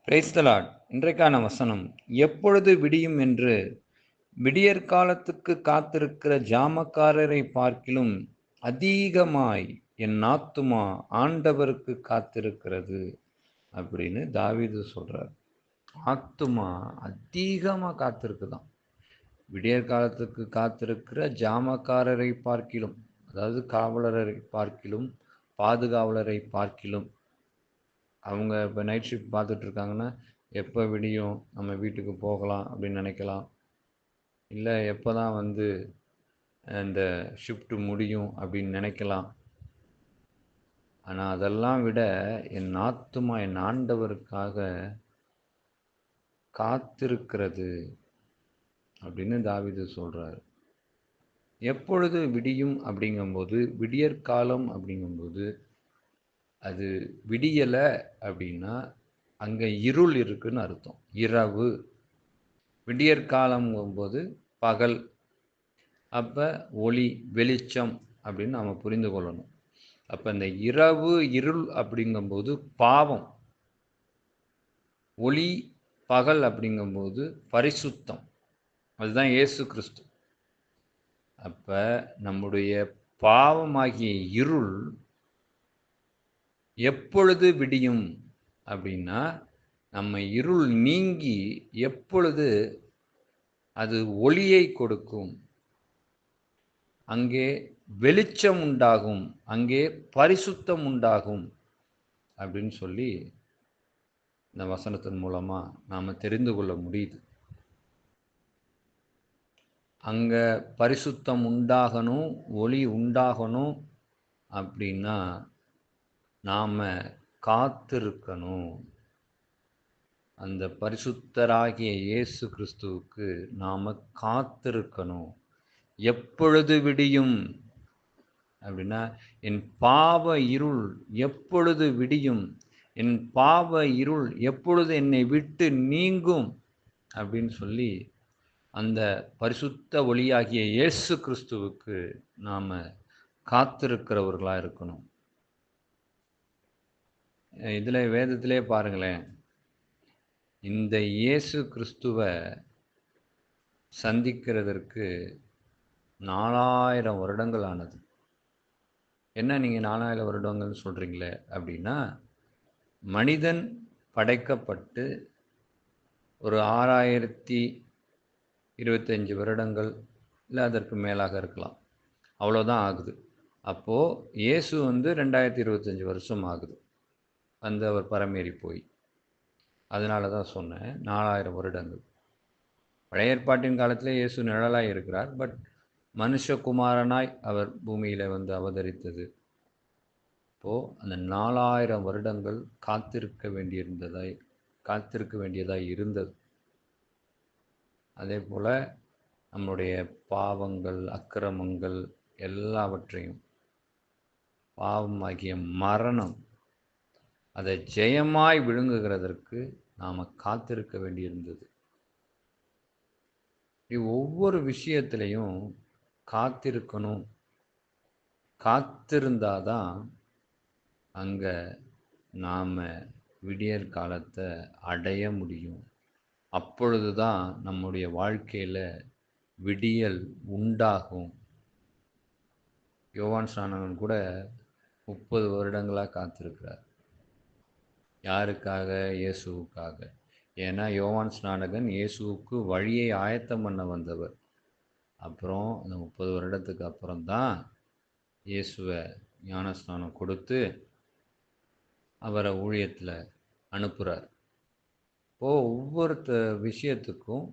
Praise the Lord. இன்றைக்கான வசனம், எப்பொழுது விடியும் என்று விடியற்காலத்துக்கு காத்திருக்கிற ஜாமக்காரரை பார்க்கிலும் அதிகமாய் என் ஆத்துமா ஆண்டவருக்கு காத்திருக்கிறது அப்படின்னு தாவீது சொல்றார். ஆத்துமா அதிகமா காத்திருக்குதாம். விடியற்காலத்துக்கு காத்திருக்கிற ஜாமக்காரரை பார்க்கிலும், அதாவது காவலரை பார்க்கிலும், பாதுகாவலரை பார்க்கிலும். அவங்க இப்போ நைட் ஷிஃப்ட் பார்த்துட்டு இருக்காங்கன்னா, எப்போ விடியும் நம்ம வீட்டுக்கு போகலாம் அப்படின்னு நினைக்கலாம். இல்லை எப்போ தான் இந்த ஷிஃப்ட் முடியும் அப்படின்னு நினைக்கலாம். ஆனால் அதெல்லாம் விட என் ஆத்துமா என் ஆண்டவருக்காக காத்திருக்கிறது அப்படின்னு தாவீது சொல்றாரு. எப்பொழுது விடியும் அப்படிங்கும்போது, விடியற்காலம் அப்படிங்கும்போது, அது விடியலை அப்படின்னா அங்கே இருள் இருக்குன்னு அர்த்தம். இரவு. விடியற்காலங்கும்போது பகல். அப்போ ஒளி, வெளிச்சம் அப்படின்னு நம்ம புரிந்து கொள்ளணும். அப்போ இந்த இரவு இருள் அப்படிங்கும்போது பாவம், ஒளி பகல் அப்படிங்கும்போது பரிசுத்தம். அதுதான் இயேசு கிறிஸ்து. அப்போ நம்முடைய பாவமாகிய இருள் எப்பொழுது விடியும் அப்படின்னா, நம்ம இருள் நீங்கி எப்பொழுது அது ஒளியை கொடுக்கும், அங்கே வெளிச்சம் உண்டாகும், அங்கே பரிசுத்தம் உண்டாகும் அப்படின்னு சொல்லி இந்த வசனத்தின் மூலமா நாம தெரிந்து கொள்ள முடியுது. அங்க பரிசுத்தம் உண்டாகணும், ஒளி உண்டாகணும் அப்படின்னா நாம காத்திருக்கணும். அந்த பரிசுத்தராகிய இயேசு கிறிஸ்துவுக்கு நாம காத்திருக்கணும். எப்பொழுது விடியும் அப்படின்னா, என் பாவ இருள் எப்பொழுது விடியும், என் பாவ இருள் எப்பொழுது என்னை விட்டு நீங்கும் அப்படின்னு சொல்லி அந்த பரிசுத்த ஒளியாகிய இயேசு கிறிஸ்துவுக்கு நாம காத்திருக்கிறவர்களா இருக்கணும். இதுல வேதத்திலே பாருங்களேன், இந்த இயேசு கிறிஸ்துவை சந்திக்கிறதற்கு 4000 வருடங்கள் ஆனது. என்ன நீங்க 4000 வருடங்கள் சொல்றீங்களே அப்படின்னா, மனிதன் படைக்கப்பட்டு ஒரு 6025 வருடங்கள் இல்லை அதற்கு மேலாக இருக்கலாம், அவ்வளோதான் ஆகுது. அப்போது இயேசு 2025 வருஷம் ஆகுது அவர் பரமேறி போய். அதனால தான் சொன்னேன் 4000 வருடங்கள். பழைய ஏற்பாட்டின் காலத்திலே இயேசு நிழலாய் இருக்கிறார். பட் மனுஷகுமாரனாய் அவர் பூமியில் அவதரித்தது இப்போது அந்த 4000 வருடங்கள் காத்திருக்க வேண்டியதாய் இருந்தது. அதே போல் நம்முடைய பாவங்கள், அக்கிரமங்கள் எல்லாவற்றையும், பாவமாகிய மரணம், அதை ஜெயமாய் விழுங்குகிறதற்கு நாம் காத்திருக்க வேண்டியிருந்தது. ஒவ்வொரு விஷயத்திலையும் காத்திருக்கணும். காத்திருந்தாதான் அங்கே நாம் விடியற் காலத்தை அடைய முடியும். அப்பொழுது தான் நம்முடைய வாழ்க்கையில் விடியல் உண்டாகும். யோவான் ஸ்நானகன் கூட 30 வருடங்களாக காத்திருக்கிறார். யாருக்காக? இயேசுவுக்காக. ஏன்னா யோவான் ஸ்நானகன் இயேசுவுக்கு வழியை ஆயத்தம் பண்ண வந்தவர். அப்புறம் அந்த 30 வருடத்துக்கு அப்புறம்தான் இயேசுவை ஞானஸ்நானம் கொடுத்து அவரை ஊழியத்தில் அனுப்புகிறார். இப்போது ஒவ்வொரு விஷயத்துக்கும்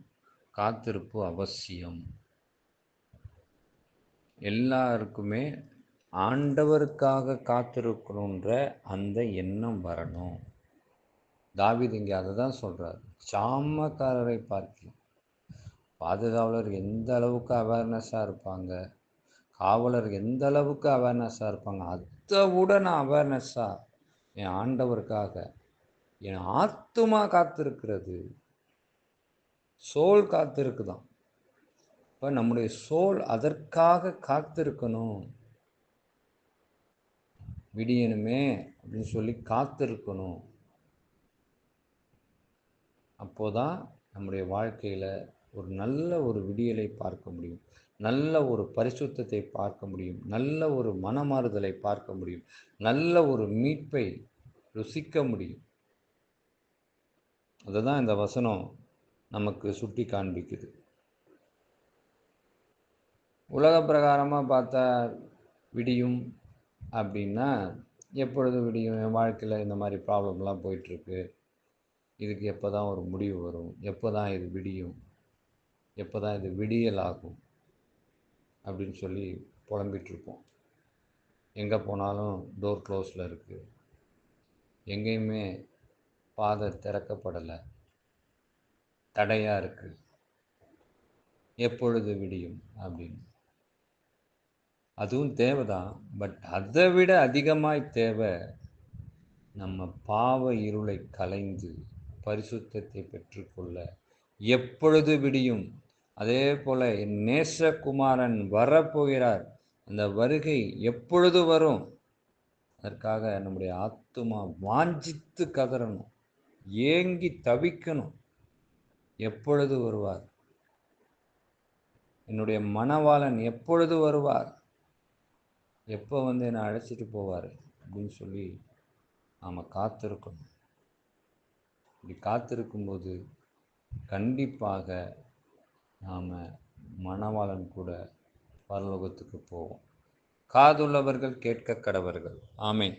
காத்திருப்பு அவசியம். எல்லாருக்குமே ஆண்டவருக்காக காத்திருக்கணுன்ற அந்த எண்ணம் வரணும். தாவீது இங்கே அதை தான் சொல்கிறார். சாமக்காரரை பார்க்கலாம். பாதுகாவலர் எந்த அளவுக்கு அவேர்னஸாக இருப்பாங்க, காவலர் எந்த அளவுக்கு அவேர்னஸாக இருப்பாங்க, அதை விட நான் அவேர்னஸாக என் ஆண்டவருக்காக என் ஆத்துமா காத்திருக்கிறது. சோல் காத்திருக்குதான். இப்போ நம்முடைய சோல் அதற்காக காத்திருக்கணும். விடியணுமே அப்படின்னு சொல்லி காத்திருக்கணும். அப்போதான் நம்முடைய வாழ்க்கையில் ஒரு நல்ல ஒரு விடியலை பார்க்க முடியும், நல்ல ஒரு பரிசுத்தத்தை பார்க்க முடியும், நல்ல ஒரு மனமாறுதலை பார்க்க முடியும், நல்ல ஒரு மீட்பை ருசிக்க முடியும். அதை தான் இந்த வசனம் நமக்கு சுட்டி காண்பிக்குது. உலக பிரகாரமாக பார்த்தா விடியும் அப்படின்னா, எப்பொழுது விடியும்? என் வாழ்க்கையில் இந்த மாதிரி ப்ராப்ளம்லாம் போயிட்டுருக்கு, இதுக்கு எப்போ தான் ஒரு முடிவு வரும், எப்போ தான் இது விடியும், எப்போ தான் இது விடியல் ஆகும் அப்படின்னு சொல்லி புலம்பிகிட்ருப்போம். எங்கே போனாலும் டோர் க்ளோஸில் இருக்குது, எங்கேயுமே பாதை திறக்கப்படலை, தடையாக இருக்குது, எப்பொழுது விடியும் அப்படின்னு. அதுவும் தேவைதான். பட் அதை விட அதிகமாய் தேவை நம்ம பாவ இருளை கலைந்து பரிசுத்தத்தை பெற்றுக்கொள்ள எப்பொழுது விடியும். அதே போல என் நேசகுமாரன் வரப்போகிறார், அந்த வருகை எப்பொழுது வரும், அதற்காக நம்முடைய ஆத்துமா வாஞ்சித்து கதறணும், ஏங்கி தவிக்கணும். எப்பொழுது வருவார், என்னுடைய மணவாளன் எப்பொழுது வருவார், எப்போ வந்து என்னை அழைச்சிட்டு போவார் அப்படின்னு சொல்லி நாம் காத்திருக்கணும். இப்படி காத்திருக்கும்போது கண்டிப்பாக நாம் மணவாளன் கூட பரலோகத்துக்கு போவோம். காதுள்ளவர்கள் கேட்க கடவர்கள். ஆமென்.